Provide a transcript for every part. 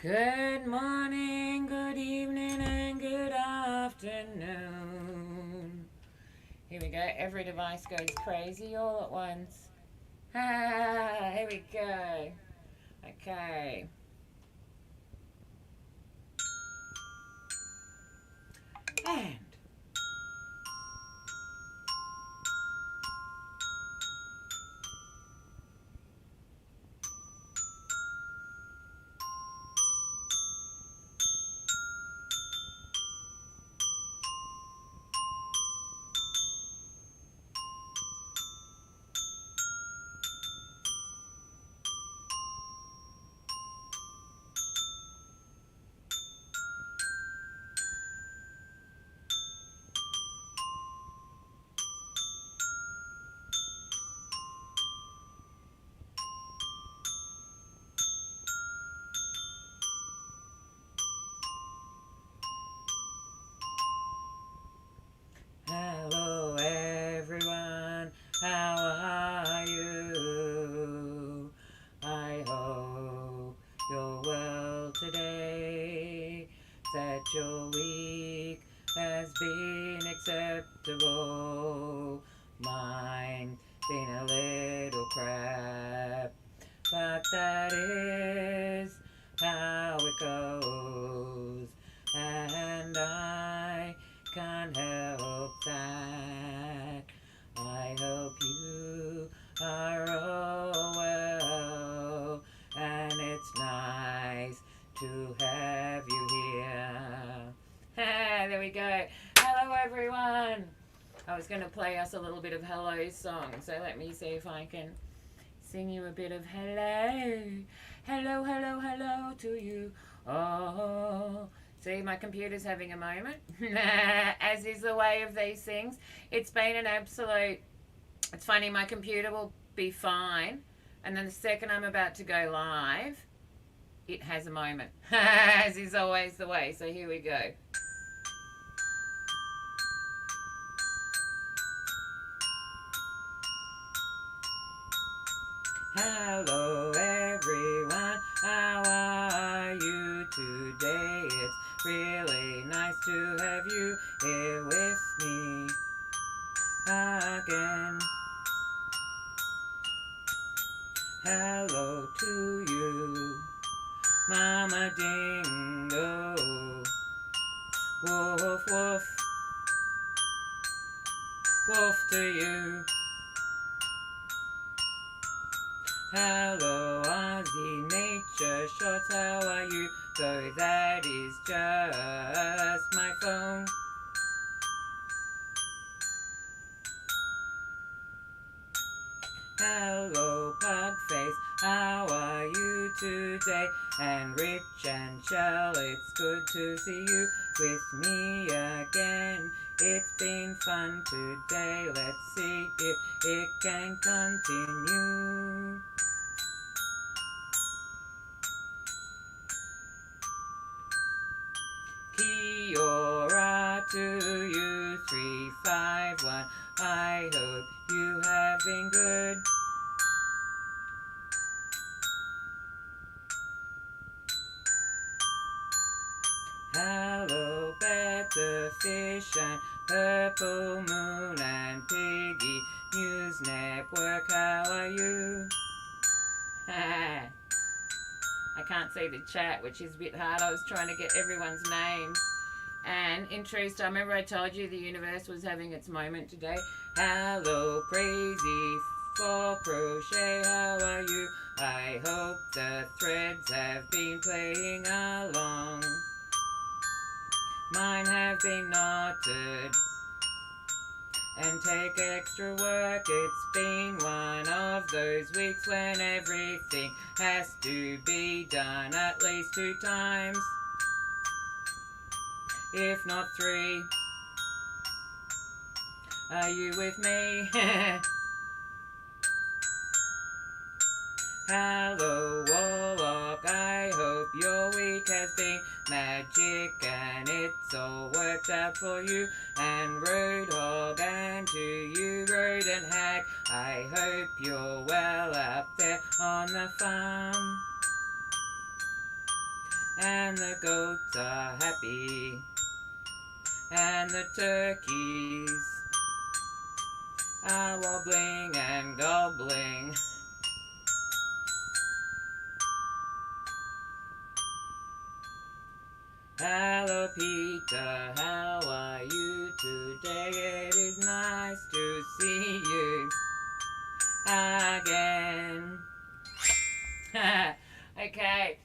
Good morning, good evening, and good afternoon. Here we go. Every device goes crazy all at once. Here we go. Okay. And hello everyone, how are you? I hope you're well today, that your week has been acceptable. Mine's been a little crap, but that is how it goes, and I can't help that. I hope you are all well, and it's nice to have you here. There we go. Hello everyone. I was going to play us a little bit of hello song, so let me see if I can sing you a bit of hello. Hello, hello, hello to you. Oh, see, my computer's having a moment, as is the way of these things. It's been an absolute, it's funny, my computer will be fine, and then the second I'm about to go live, it has a moment, as is always the way. So here we go. Hello everyone, how are you today? It's really nice to have you here with me again. Hello to you, Mama Dingo. Woof woof, woof to you. Hello Aussie Nature Shots, how are you? So that is just my phone. Hello Pugface, how are you today? And Rich and Shell, it's good to see you with me again. It's been fun today, let's see if it can continue. Kia ora to you, 351. I hope you have been good. Hello, Better Fish and Purple Moon and Piggy News Network, how are you? I can't see the chat, which is a bit hard. I was trying to get everyone's names. And in truth, I remember I told you the universe was having its moment today. Hello, Crazy for Crochet, how are you? I hope the threads have been playing along. Mine have been knotted and take extra work. It's been one of those weeks when everything has to be done at least 2 times, if not 3. Are you with me? Hello Warlock, I hope your week has been magic and it's all worked out for you. And Roadhog, and to you Rodent Hag, I hope you're well up there on the farm. and the goats are happy, and the turkeys are wobbling and gobbling. Hello Peter, how are you today? It is nice to see you again. Okay,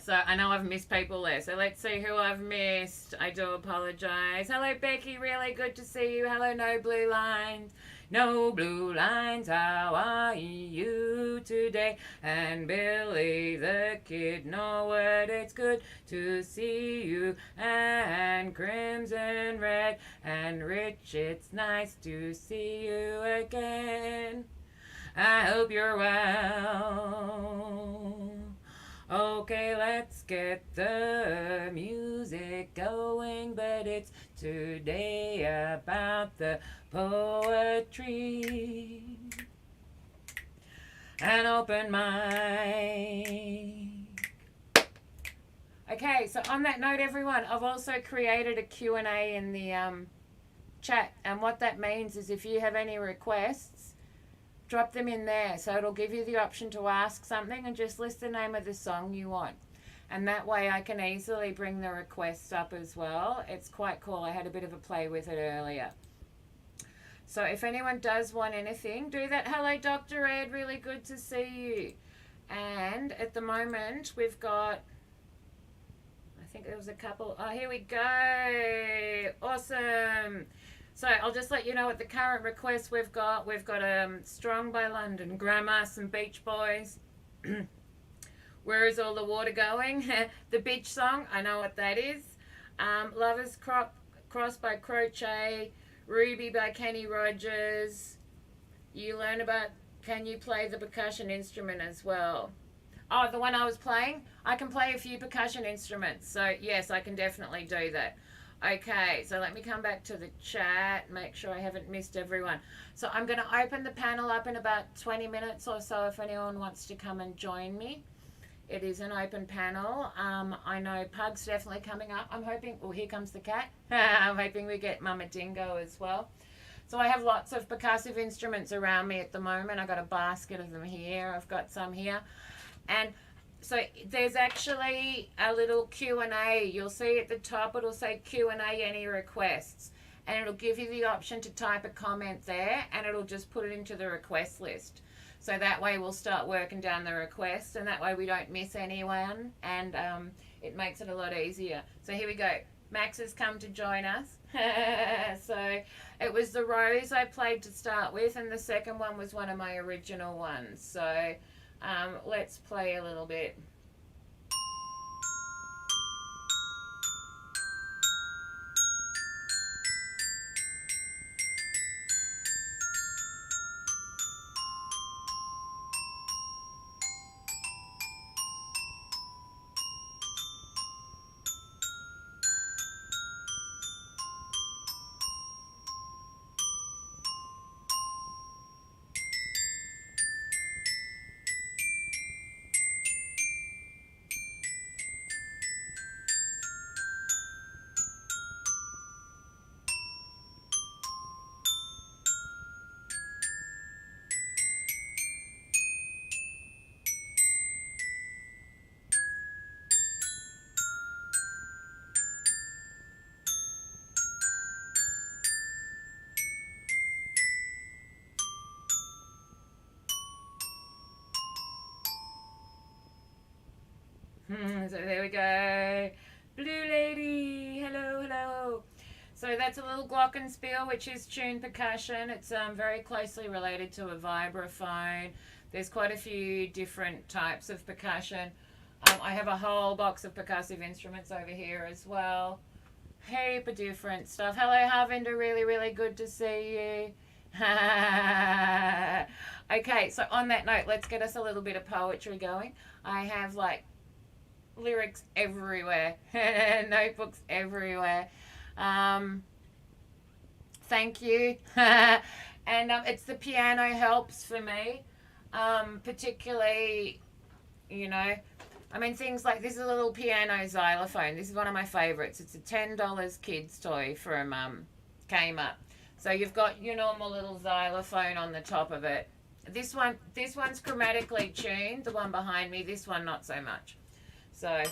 so I know I've missed people there, so let's see who I've missed. I do apologise. Hello Becky, really good to see you. Hello No Blue Lines. No blue lines, how are you today? And Billy the Kid, no word, it's good to see you. And Crimson Red and Rich, it's nice to see you again. I hope you're well. Okay, let's get the music going, but it's today about the poetry. An open mic. Okay, so on that note, everyone, I've also created a Q&A in the chat, and what that means is if you have any requests, drop them in there, so it'll give you the option to ask something and just list the name of the song you want, and that way I can easily bring the requests up as well. It's quite cool. I had a bit of a play with it earlier. So if anyone does want anything, do that. Hello Dr. Ed, really good to see you. And at the moment we've got, I think there was a couple. Oh, here we go. Awesome. So I'll just let you know what the current requests we've got. We've got Strong by London Grammar, some Beach Boys. Where is all the water going? The beach song, I know what that is. Lovers Cross by Crochet. Ruby by Kenny Rogers. You learn about, can you play the percussion instrument as well? Oh, the one I was playing? I can play a few percussion instruments. So yes, I can definitely do that. Okay, so let me come back to the chat, make sure I haven't missed everyone. So I'm going to open the panel up in about 20 minutes or so if anyone wants to come and join me. It is an open panel. I know Pug's definitely coming up. I'm hoping, oh, here comes the cat. I'm hoping we get Mama Dingo as well. So I have lots of percussive instruments around me at the moment. I've got a basket of them here. I've got some here. And so there's actually a little Q&A. You'll see at the top, it'll say Q&A, any requests. And it'll give you the option to type a comment there, and it'll just put it into the request list. So that way we'll start working down the request, and that way we don't miss anyone, and it makes it a lot easier. So here we go. Max has come to join us. So it was the Rose I played to start with, and the second one was one of my original ones. So let's play a little bit. So there we go. Blue Lady, hello, hello. So that's a little Glockenspiel, which is tuned percussion. It's very closely related to a vibraphone. There's quite a few different types of percussion. I have a whole box of percussive instruments over here as well. Heap of different stuff. Hello, Harvinder, really, really good to see you. Okay, so on that note, let's get us a little bit of poetry going. I have like lyrics everywhere, notebooks everywhere. Thank you. And it's the piano helps for me, particularly, you know, I mean, things like this is a little piano xylophone. This is one of my favorites. It's a $10 kids toy from Kmart. So you've got your normal little xylophone on the top of it. This one's chromatically tuned. The one behind me, this one not so much. So,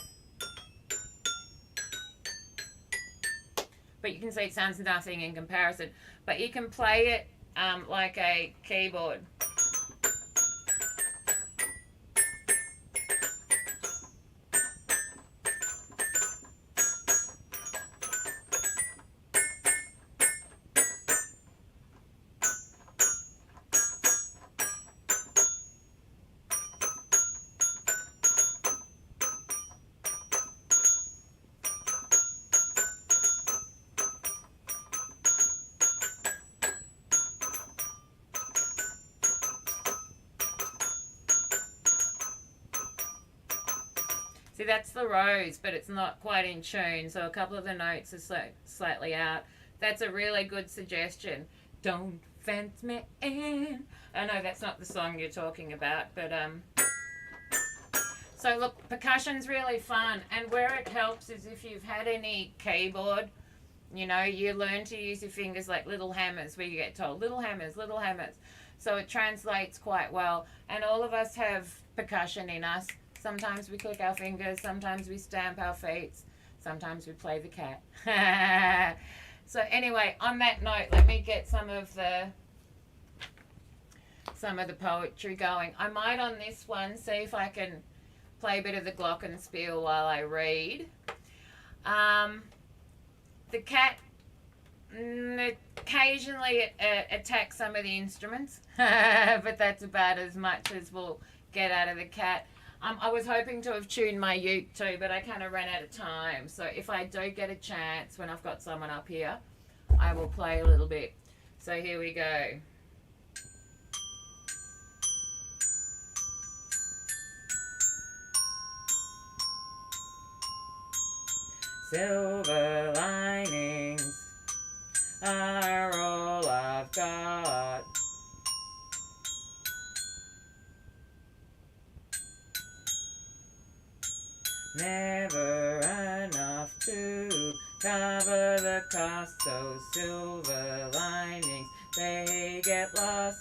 but you can see it sounds nothing in comparison. But you can play it like a keyboard. See, that's the rose, but it's not quite in tune, so a couple of the notes are slightly out. That's a really good suggestion. Don't fence me in. I know that's not the song you're talking about, but so look, percussion's really fun, and where it helps is if you've had any keyboard, you know, you learn to use your fingers like little hammers, where you get told little hammers, little hammers. So it translates quite well, and all of us have percussion in us. Sometimes we click our fingers, sometimes we stamp our feet, sometimes we play the cat. So anyway, on that note, let me get some of the poetry going. I might on this one see if I can play a bit of the Glockenspiel while I read. The cat occasionally attacks some of the instruments, but that's about as much as we'll get out of the cat. I was hoping to have tuned my uke too, but I kind of ran out of time. So if I do get a chance when I've got someone up here, I will play a little bit. So here we go. Silver linings are all I've got. Never enough to cover the cost. Those silver linings, they get lost.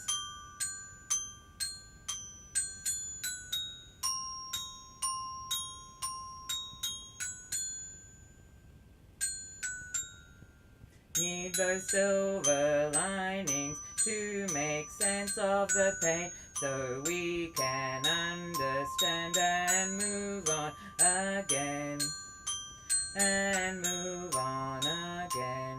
Need those silver linings to make sense of the pain, so we can understand and move on again, and move on again.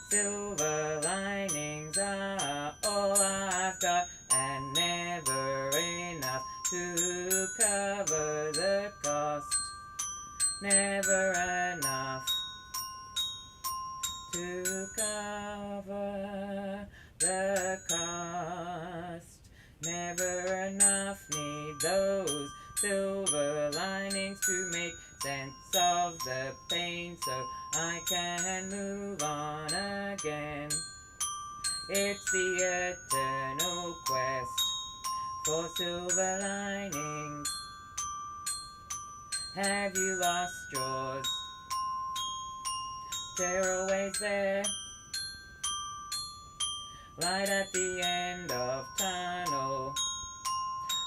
Silver linings are all I've got, and never enough to cover the cost. Never enough to cover the cost. Never enough, need those silver linings to make sense of the pain, so I can move on again. It's the eternal quest for silver linings. Have you lost yours? They're always there. Light at the end of tunnel.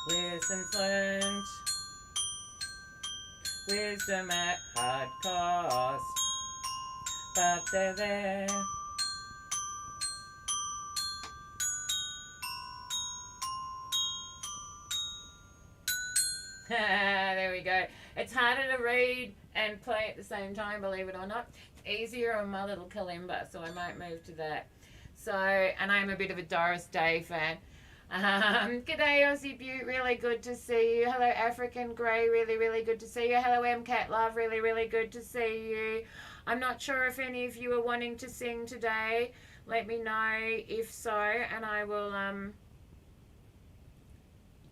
Lessons learned. Wisdom at hard cost. But they're there. There we go. It's harder to read and play at the same time, believe it or not. Easier on my little Kalimba, so I might move to that. So, and I'm a bit of a Doris Day fan. G'day Aussie Butte, really good to see you. Hello African Grey, really, really good to see you. Hello MCat Love, really, really good to see you. I'm not sure if any of you are wanting to sing today. Let me know if so, and I will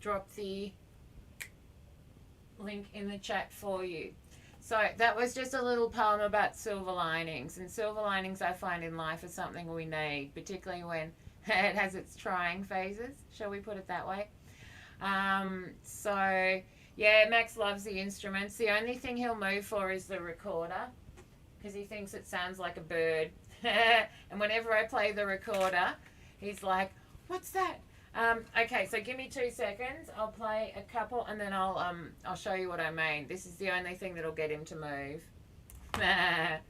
drop the link in the chat for you. So that was just a little poem about silver linings, and silver linings I find in life is something we need, particularly when it has its trying phases, shall we put it that way. So Yeah, Max loves the instruments. The only thing he'll move for is the recorder because he thinks it sounds like a bird. And whenever I play the recorder, he's like, "What's that?" Okay, so give me 2 seconds. I'll play a couple and then I'll show you what I mean. This is the only thing that'll get him to move. I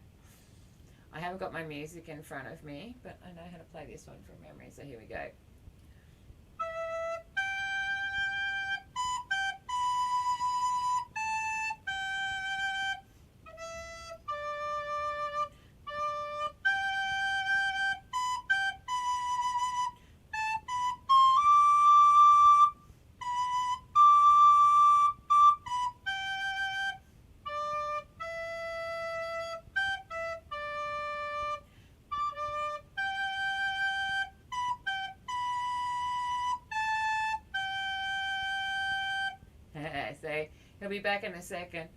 haven't got my music in front of me, but I know how to play this one from memory. So here we go. So he'll be back in a second.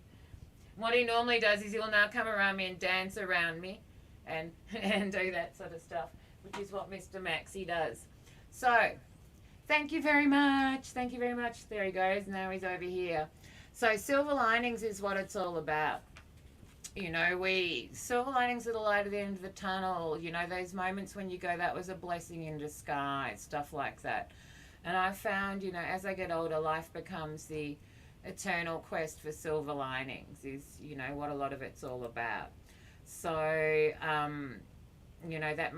What he normally does is he'll now come around me and dance around me and and do that sort of stuff, which is what Mr. Maxie does. So thank you very much. Thank you very much. There he goes. Now he's over here. So silver linings is what it's all about. You know, silver linings are the light at the end of the tunnel. You know, those moments when you go, that was a blessing in disguise, stuff like that. And I've found, you know, as I get older, life becomes the eternal quest for silver linings is, you know, what a lot of it's all about. So, you know, that's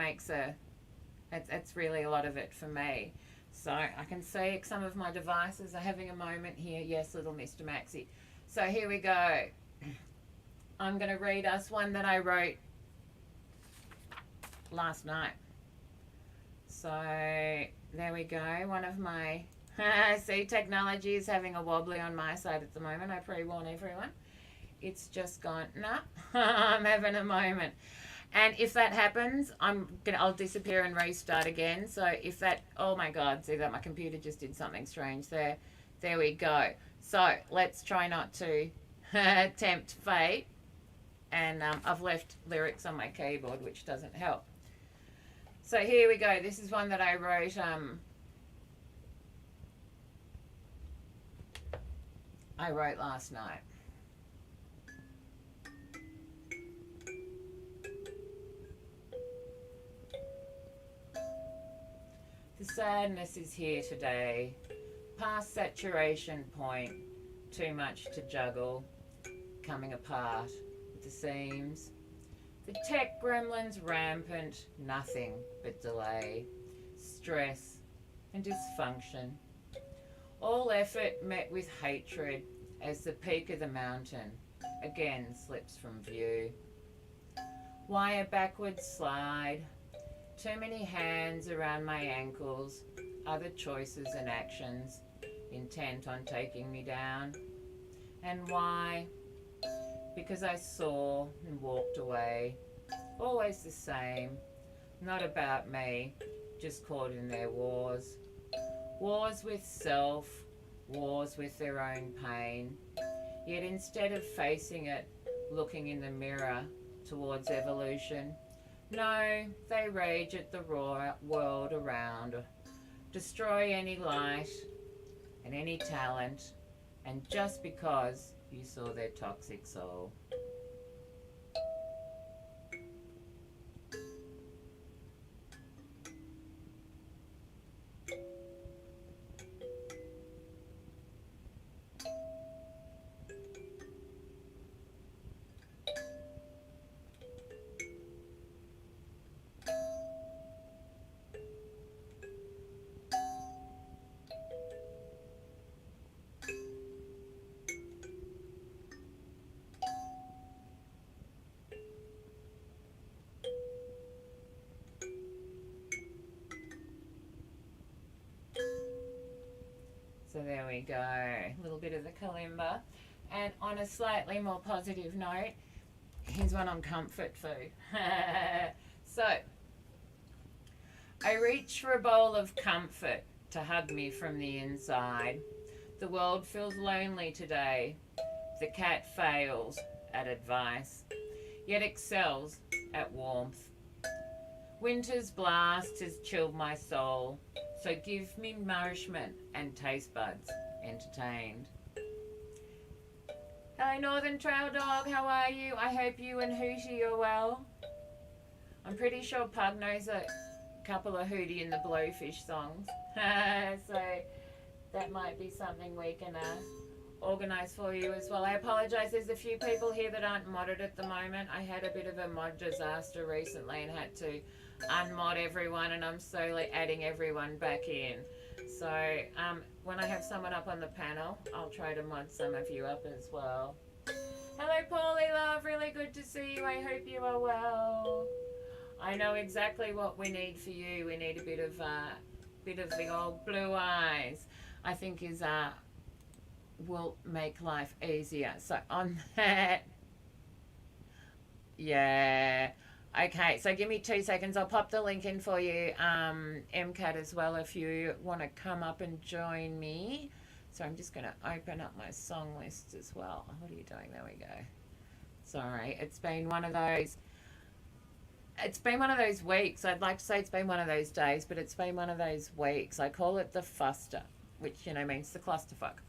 really a lot of it for me. So I can see some of my devices are having a moment here. Yes, little Mr. Maxie. So here we go. I'm going to read us one that I wrote last night. So there we go. One of my, see, technology is having a wobbly on my side at the moment. I pre-warn everyone. It's just gone, nah, I'm having a moment. And if that happens, I'll disappear and restart again. So if that, oh my God, see that my computer just did something strange there. There we go. So let's try not to tempt fate. And I've left lyrics on my keyboard, which doesn't help. So here we go. This is one that I wrote last night. The sadness is here today, past saturation point, too much to juggle, coming apart at the seams. The tech gremlins rampant, nothing but delay, stress and dysfunction. All effort met with hatred as the peak of the mountain again slips from view. Why a backward slide? Too many hands around my ankles, other choices and actions intent on taking me down. And why? Because I saw and walked away, always the same, not about me, just caught in their wars. Wars with self, wars with their own pain. Yet instead of facing it, looking in the mirror towards evolution, no, they rage at the raw world around, destroy any light and any talent, and just because you saw their toxic soul. So there we go, a little bit of the Kalimba. And on a slightly more positive note, here's one on comfort food. So, I reach for a bowl of comfort to hug me from the inside. The world feels lonely today. The cat fails at advice, yet excels at warmth. Winter's blast has chilled my soul, so give me nourishment and taste buds entertained. Hello, Northern Trail Dog. How are you? I hope you and Hootie are well. I'm pretty sure Pug knows a couple of Hootie and the Blowfish songs. So that might be something we can organise for you as well. I apologise, there's a few people here that aren't modded at the moment. I had a bit of a mod disaster recently and had to unmod everyone, and I'm slowly adding everyone back in. So when I have someone up on the panel, I'll try to mod some of you up as well. Hello, Paulie love. Really good to see you. I hope you are well. I know exactly what we need for you. We need a bit of the old blue eyes. I think is will make life easier. So on that, yeah. Okay, so give me 2 seconds. I'll pop the link in for you, MCAT as well, if you want to come up and join me. So I'm just going to open up my song list as well. What are you doing? There we go. Sorry, it's been one of those weeks. I'd like to say it's been one of those days, but it's been one of those weeks. I call it the fuster, which, means the clusterfuck.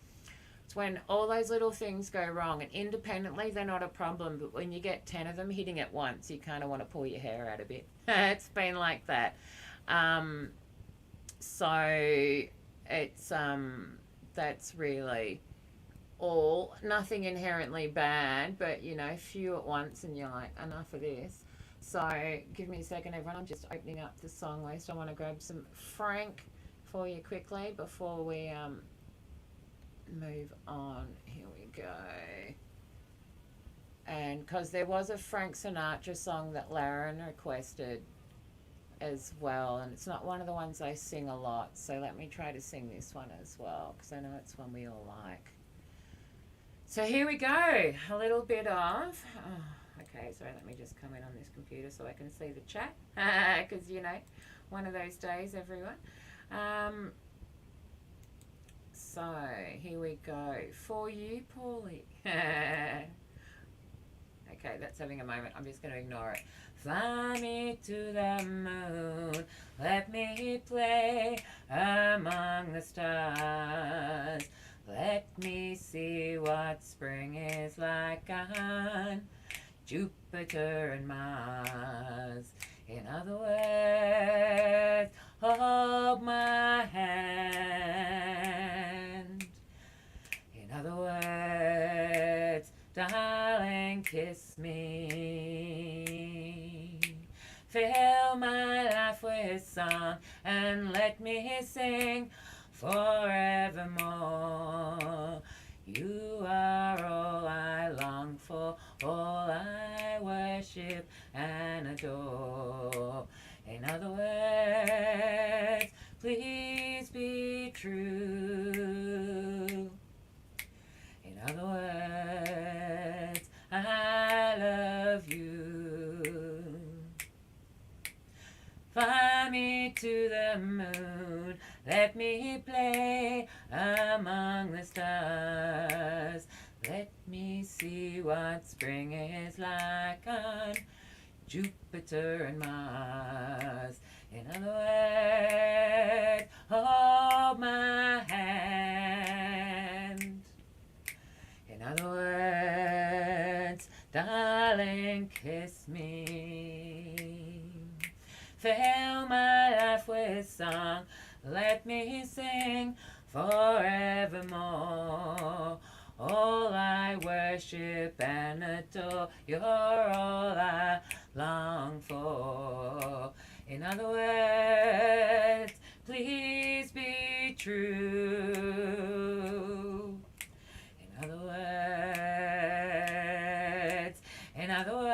It's when all those little things go wrong, and independently they're not a problem, but when you get 10 of them hitting at once, you kind of want to pull your hair out a bit. It's been like that. So it's that's really all. Nothing inherently bad, but few at once, and you're like, enough of this. So give me a second, everyone. I'm just opening up the song list. I want to grab some Frank for you quickly before we move on. Here we go. And because there was a Frank Sinatra song that Laren requested as well, and it's not one of the ones I sing a lot, so let me try to sing this one as well, because I know it's one we all like. So here we go. A little bit of okay, sorry, let me just come in on this computer so I can see the chat, because one of those days, everyone. So here we go. For you, Paulie. Okay, that's having a moment. I'm just going to ignore it. Fly me to the moon. Let me play among the stars. Let me see what spring is like on Jupiter and Mars. In other words, hold my hand. In other words, darling, kiss me. Fill my life with song and let me sing forevermore. You are all I long for, all I worship and adore. In other words, please be true. In other words, I love you. Fly me to the moon, let me play among the stars. Let me see what spring is like on Jupiter and Mars. In other words, hold my hand. In other words, darling, kiss me. Fill my life with song, let me sing forevermore. All I worship and adore, you're all I long for. In other words, please be true. In other words, in other words,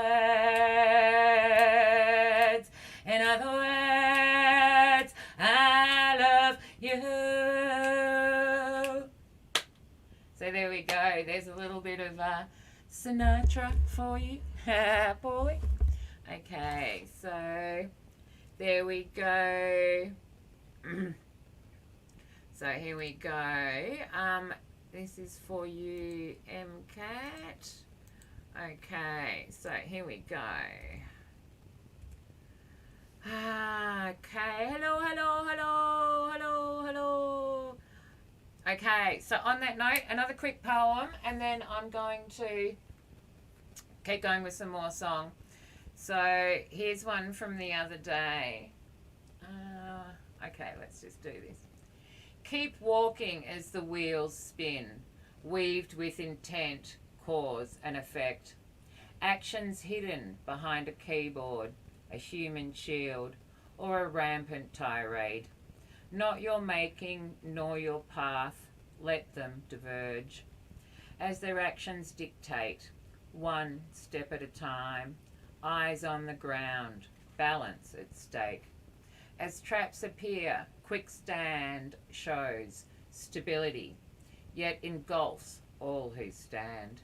in other words, I love you. So there we go. There's a little bit of Sinatra for you, Paulie. Okay, so there we go. So here we go. This is for you, MCAT. Okay, so here we go. Okay, hello. Okay, so on that note, another quick poem, and then I'm going to keep going with some more song. So here's one from the other day. Okay, let's just do this. Keep walking as the wheels spin, weaved with intent, cause and effect. Actions hidden behind a keyboard, a human shield, or a rampant tirade. Not your making nor your path, let them diverge. As their actions dictate, one step at a time, eyes on the ground, balance at stake. As traps appear, quick stand shows stability, yet engulfs all who stand.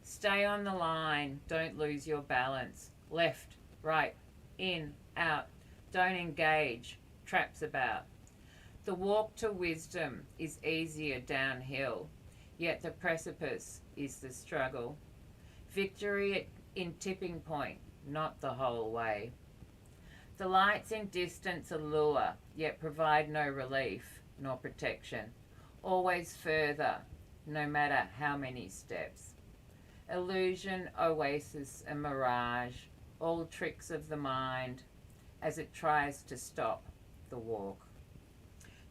Stay on the line, don't lose your balance. Left, right, in, out, don't engage, traps about. The walk to wisdom is easier downhill, yet the precipice is the struggle. Victory in tipping point, not the whole way. The lights in distance allure, yet provide no relief nor protection. Always further, no matter how many steps. Illusion, oasis, and mirage, all tricks of the mind as it tries to stop the walk.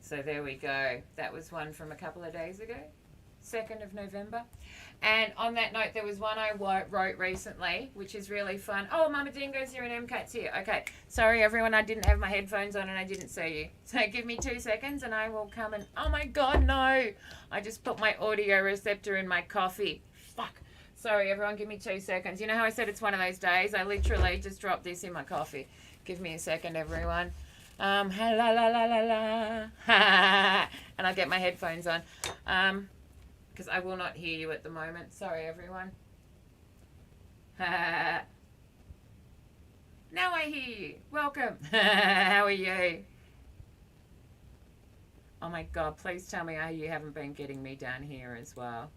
So there we go. That was one from a couple of days ago, 2nd of November. And on that note, there was one I wrote recently, which is really fun. Oh, Mama Dingo's here and MCAT's here. Okay, sorry everyone, I didn't have my headphones on and I didn't see you. So give me 2 seconds and I will come and, oh my God, no. I just put my audio receptor in my coffee. Fuck. Sorry everyone, give me 2 seconds. You know how I said it's one of those days? I literally just dropped this in my coffee. Give me a second, everyone. La la la la la. And I'll get my headphones on. Because I will not hear you at the moment. Sorry, everyone. Now I hear you. Welcome. How are you? Oh my God, please tell me you haven't been getting me down here as well.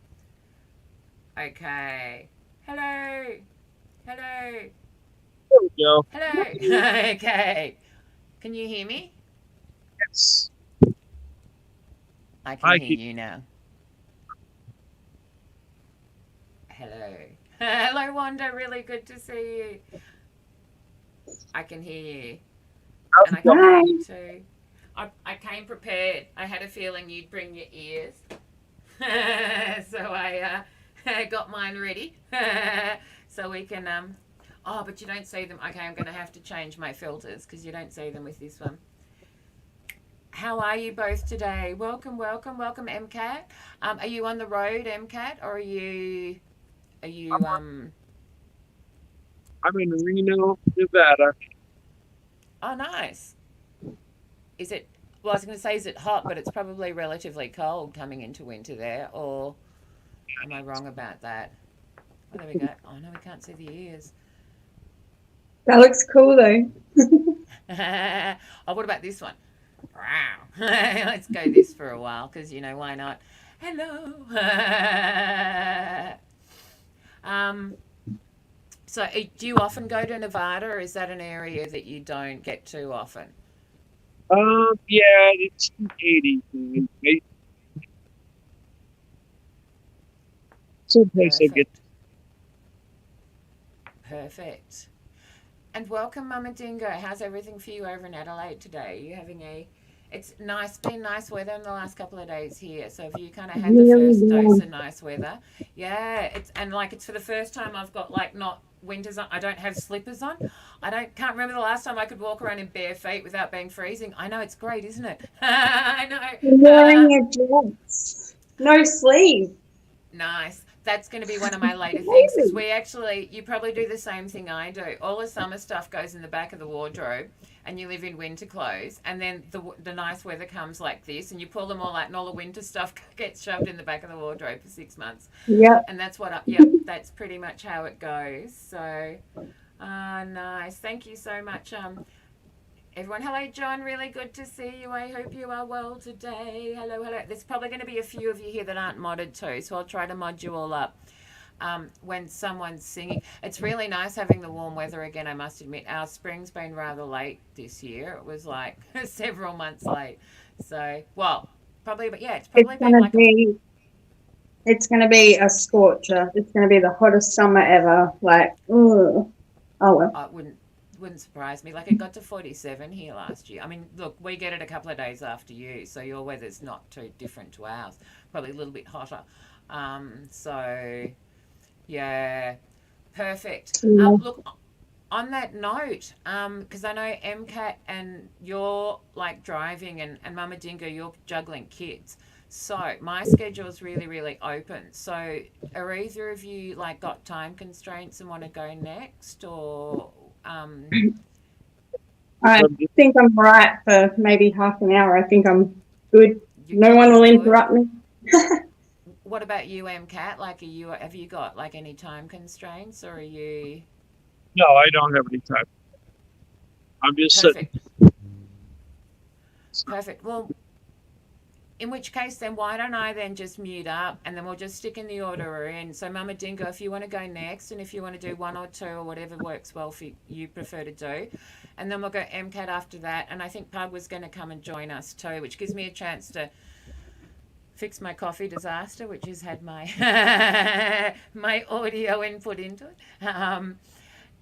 Okay. Hello. Hello. There we go. Hello. Okay. Can you hear me? Yes. I can hear you now. Hello. Hello, Wanda. Really good to see you. I can hear you. And I can hear you too. I came prepared. I had a feeling you'd bring your ears. So I got mine ready. So we can... Oh, but you don't see them. Okay, I'm going to have to change my filters because you don't see them with this one. How are you both today? Welcome, welcome, welcome, MCAT. Are you on the road, MCAT, or are you... I'm in Reno, Nevada. Oh, nice. Is it... Well, I was going to say, is it hot, but it's probably relatively cold coming into winter there, or am I wrong about that? Oh, there we go. Oh, no, we can't see the ears. That looks cool, though. Oh, what about this one? Wow. Let's go this for a while, because, why not? Hello. So do you often go to Nevada, or is that an area that you don't get to often? Yeah, it's 80. Someplace I get. Perfect. And welcome, Mama Dingo. How's everything for you over in Adelaide today? Are you having it's nice, been nice weather in the last couple of days here. So have you kind of had the first dose of nice weather? Yeah, it's for the first time I've got not winters on. I don't have slippers on. Can't remember the last time I could walk around in bare feet without being freezing. I know, it's great, isn't it? I know. You're wearing a dress. No sleeve. Nice. That's going to be one of my later things, because you probably do the same thing I do. All the summer stuff goes in the back of the wardrobe, and you live in winter clothes, and then the nice weather comes like this, and you pull them all out, and all the winter stuff gets shoved in the back of the wardrobe for 6 months. Yeah. And that's that's pretty much how it goes. So, nice. Thank you so much, everyone. Hello, John. Really good to see you. I hope you are well today. Hello, hello. There's probably going to be a few of you here that aren't modded too, so I'll try to mod you all up when someone's singing. It's really nice having the warm weather again, I must admit. Our spring's been rather late this year. It was several months late. So, Probably, but yeah, it's It's probably been gonna like a. be it's gonna be a scorcher. It's gonna be the hottest summer ever. Like, ugh. Oh well. I wouldn't surprise me. Like it got to 47 here last year. I mean, look, we get it a couple of days after you, so your weather's not too different to ours. Probably a little bit hotter. So yeah, perfect. Yeah. Look, on that note, because I know MCAT and you're like driving and Mama Dingo, you're juggling kids. So my schedule's really, really open. So are either of you like got time constraints and want to go next, or I think I'm right for maybe half an hour. I think I'm good. No one you're will good? interrupt me. What about you, MCAT? Like, have you got like any time constraints, or are you No, I don't have any time. I'm just sitting. perfect? Perfect. Well, in which case, then why don't I then just mute up and then we'll just stick in the order we're in. So, Mama Dingo, if you want to go next and if you want to do one or two or whatever works well for you prefer to do. And then we'll go MCAT after that. And I think Pug was going to come and join us too, which gives me a chance to fix my coffee disaster, which has had my my audio input into it.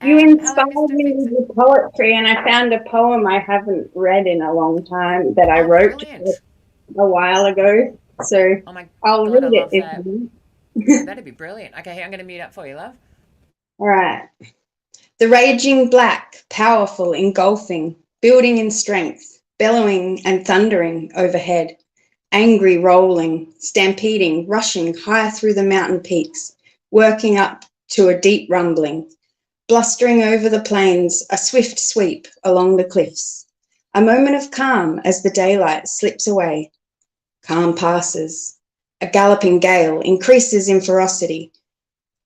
You And hello, inspired Mr. me with Fixer. your poetry, and I found a poem I haven't read in a long time that I Oh, wrote brilliant. a while ago. So Oh my I'll God, read I it love if that. you Yeah, want. that'd be brilliant. Okay, I'm going to mute up for you, love. All right. The raging black, powerful, engulfing, building in strength, bellowing and thundering overhead, angry, rolling, stampeding, rushing high through the mountain peaks, working up to a deep rumbling, blustering over the plains, a swift sweep along the cliffs. A moment of calm as the daylight slips away. Calm passes. A galloping gale increases in ferocity,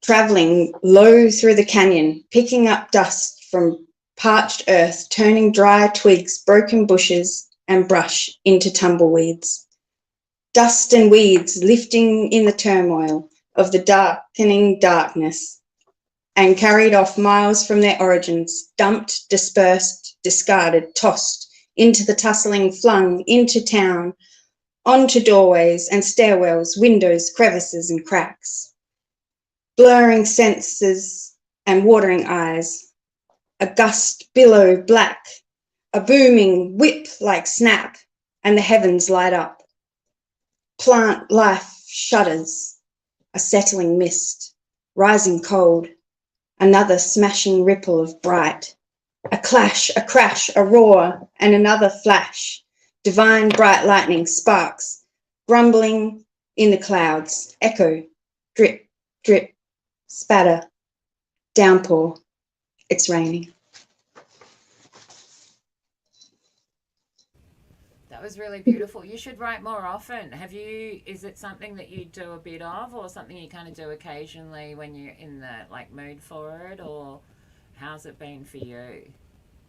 traveling low through the canyon, picking up dust from parched earth, turning dry twigs, broken bushes, and brush into tumbleweeds. Dust and weeds lifting in the turmoil of the darkening darkness and carried off miles from their origins, dumped, dispersed, discarded, tossed into the tussling, flung into town, onto doorways and stairwells, windows, crevices, and cracks. Blurring senses and watering eyes, a gust billow black, a booming whip like snap, and the heavens light up. Plant life shudders, a settling mist, rising cold, another smashing ripple of bright, a clash, a crash, a roar, and another flash, divine bright lightning sparks, grumbling in the clouds, echo, drip, drip, spatter, downpour. It's raining. That was really beautiful. You should write more often. Is it something that you do a bit of or something you kind of do occasionally when you're in the like mood for it, or how's it been for you?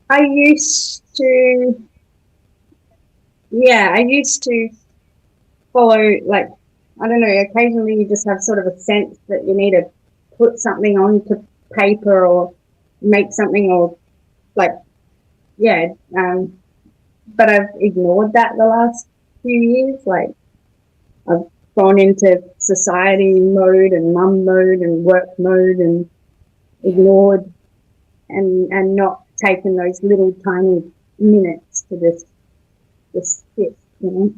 I used to, yeah, I used to follow, like, I don't know, occasionally you just have sort of a sense that you need to put something onto paper or make something or, like, yeah. But I've ignored that the last few years. Like, I've gone into society mode and mum mode and work mode and Yeah. ignored and not taken those little tiny minutes to just sit, you know.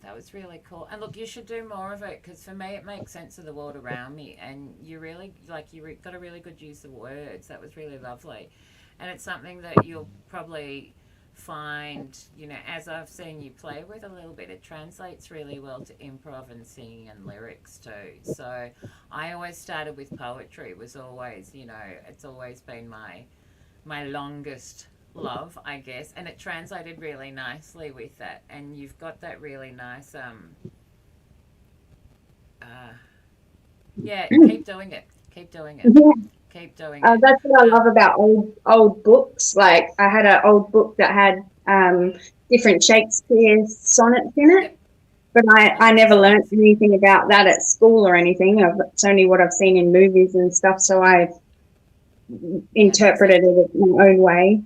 That was really cool. And look, you should do more of it because for me, it makes sense of the world around me. And you really, got a really good use of words. That was really lovely. And it's something that you'll probably find, as I've seen you play with a little bit, it translates really well to improv and singing and lyrics too. So I always started with poetry. It was always, it's always been my longest love, I guess, and it translated really nicely with that. And you've got that really nice, yeah. Keep doing it. Keep doing it. Yeah. Keep doing it. That's what I love about old books. Like, I had an old book that had different Shakespeare sonnets in it, Yep. but I never learnt Excellent. anything about that at school or anything. It's only what I've seen in movies and stuff, so I Yeah, that's it. interpreted it in my own way.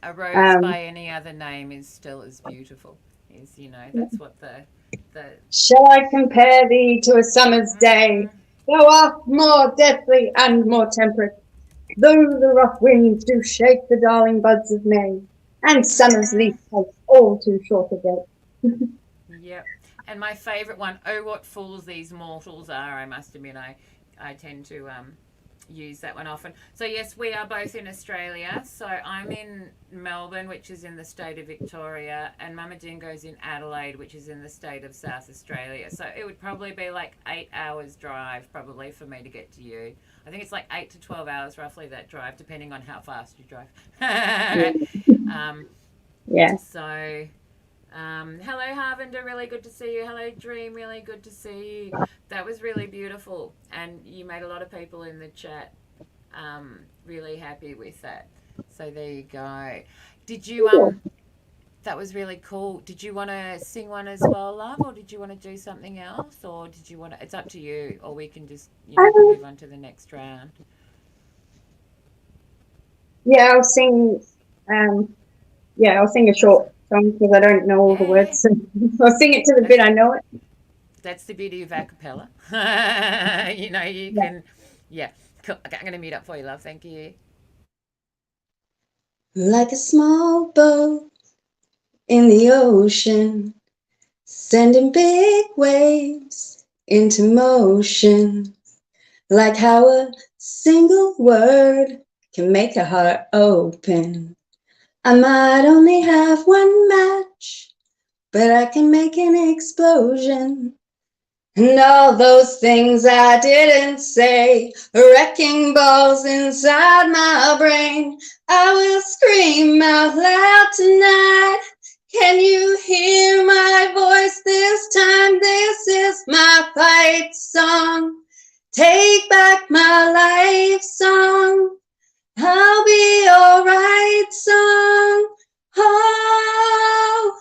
A rose um, by any other name is still as beautiful. Is, you know, that's what the Shall I compare thee to a summer's day? Thou art more deathly and more temperate, though the rough winds do shake the darling buds of May, and summer's leaf has all too short a date. Yep. And my favourite one, oh, what fools these mortals are, I must admit, I tend to use that one often. So, yes, we are both in Australia. So, I'm in Melbourne, which is in the state of Victoria, and Mama Dingo's in Adelaide, which is in the state of South Australia. So, it would probably be like 8 hours drive, probably, for me to get to you. I think it's like 8 to 12 hours, roughly, that drive, depending on how fast you drive. Yeah. So, hello, Harvinder, really good to see you. Hello, Dream, really good to see you. That was really beautiful, and you made a lot of people in the chat really happy with that. So there you go. Did you That was really cool. Did you want to sing one as well, love, or did you want to do something else, or did you want to? It's up to you, or we can just move on to the next round. Yeah, I'll sing. I'll sing a short song because I don't know all the words. So I'll sing it to the bit I know it. That's the beauty of a cappella. You know, you can. Yeah. Cool. Okay, I'm going to mute up for you, love. Thank you. Like a small boat in the ocean, sending big waves into motion. Like how a single word can make a heart open. I might only have one match, but I can make an explosion. And all those things I didn't say, wrecking balls inside my brain, I will scream out loud tonight. Can you hear my voice this time? This is my fight song. Take back my life song. I'll be alright song. Oh,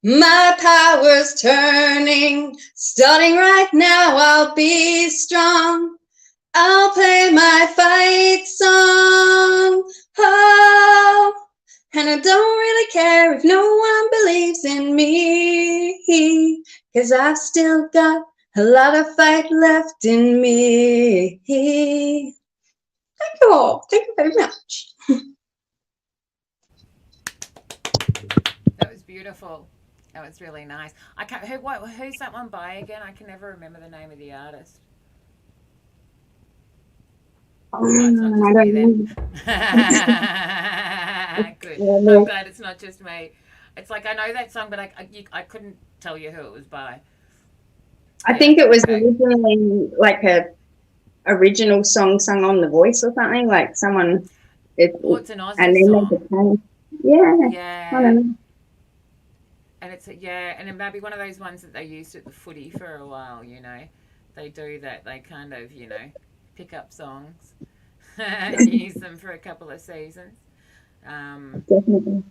my power's turning. Starting right now, I'll be strong. I'll play my fight song. Oh, and I don't really care if no one believes in me, 'cause I've still got a lot of fight left in me. Thank you all. Thank you very much. That was beautiful. That was really nice. I can't. Who's that one by again? I can never remember the name of the artist. Oh, it's not just me then. Good. I'm glad it's not just me. It's like I know that song, but I couldn't tell you who it was by. I think it was originally like a original song sung on The Voice or something. Like someone. It's an Aussie song. Yeah. Yeah. And it's and it might be one of those ones that they used at the footy for a while. You know, they do that. They kind of pick up songs and use them for a couple of seasons. Definitely.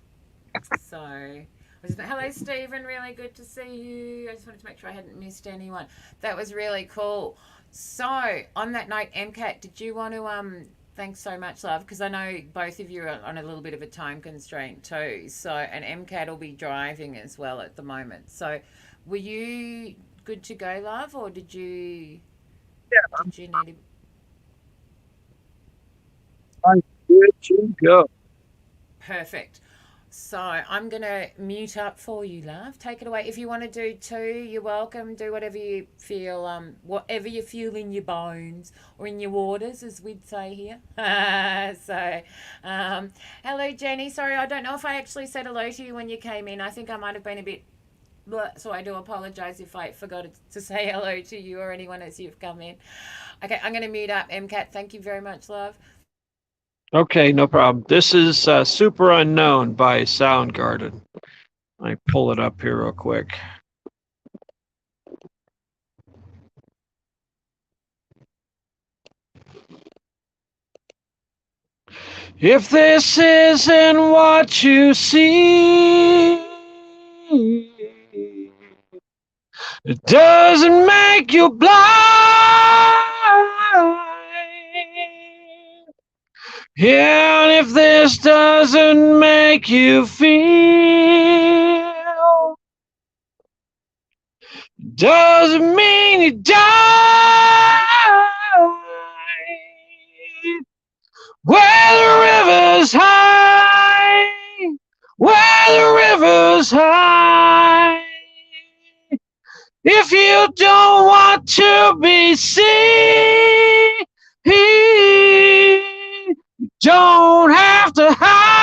So, hello, Stephen. Really good to see you. I just wanted to make sure I hadn't missed anyone. That was really cool. So, on that note, MCAT, did you want to thanks so much, love, because I know both of you are on a little bit of a time constraint too. So, and MCAT will be driving as well at the moment. So, were you good to go, love, or did you? Yeah, did you need? I'm good to go. Perfect. So I'm going to mute up for you, love. Take it away. If you want to do two, you're welcome. Do whatever you feel, whatever you feel in your bones or in your waters, as we'd say here. Hello, Jenny. Sorry, I don't know if I actually said hello to you when you came in. I think I might have been a bit... So I do apologise if I forgot to say hello to you or anyone as you've come in. Okay, I'm going to mute up. MCAT, thank you very much, love. Okay, no problem. This is Super Unknown by Soundgarden. I pull it up here real quick. If this isn't what you see, it doesn't make you blind. Yeah, and if this doesn't make you feel doesn't mean you die. Where the river's high, where the river's high. If you don't want to be seen, you don't have to hide.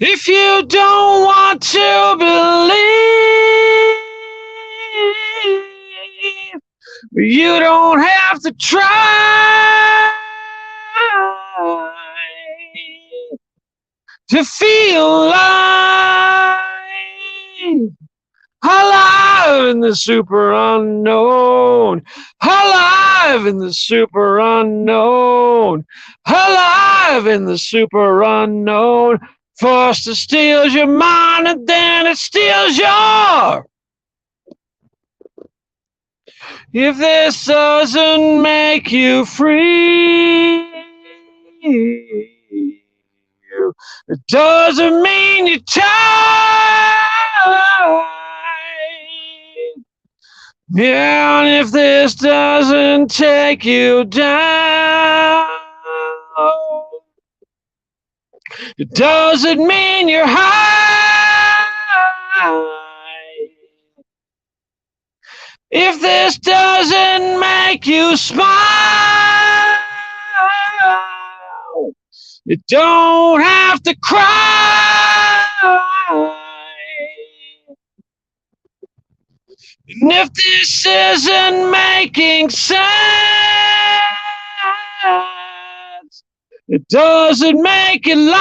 If you don't want to believe, you don't have to try to feel alive in the super unknown, alive in the super unknown, alive in the super unknown. First it steals your mind and then it steals your. If this doesn't make you free, it doesn't mean you're tired. Yeah, and if this doesn't take you down, it doesn't mean you're high. If this doesn't make you smile, you don't have to cry. And if this isn't making sense, it doesn't make it lies.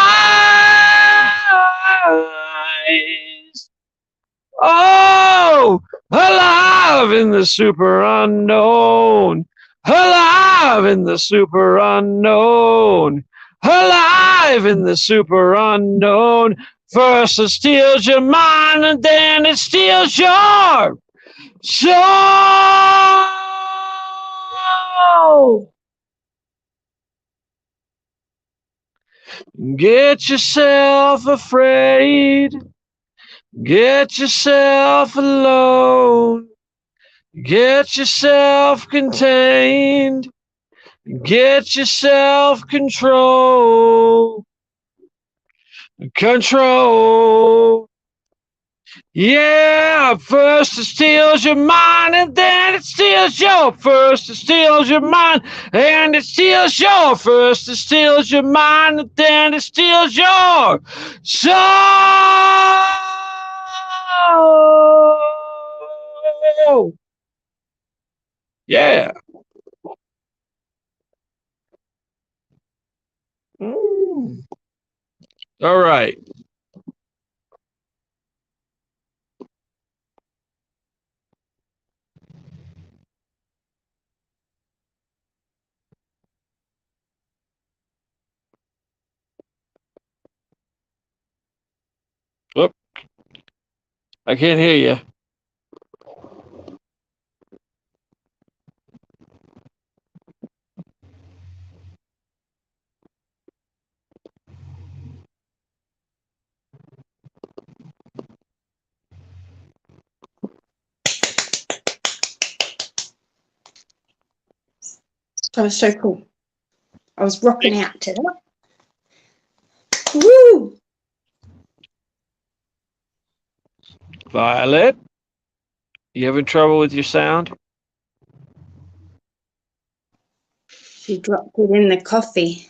Oh, alive in the super unknown, alive in the super unknown, alive in the super unknown. First it steals your mind and then it steals your soul. Get yourself afraid. Get yourself alone. Get yourself contained. Get yourself control. Control. Yeah, first it steals your mind and then it steals your. First it steals your mind and it steals your. First it steals your mind and then it steals your soul. Yeah. All right. Oh, I can't hear you. That was so cool. I was rocking out to that. Woo! Violet, you having trouble with your sound? She dropped it in the coffee.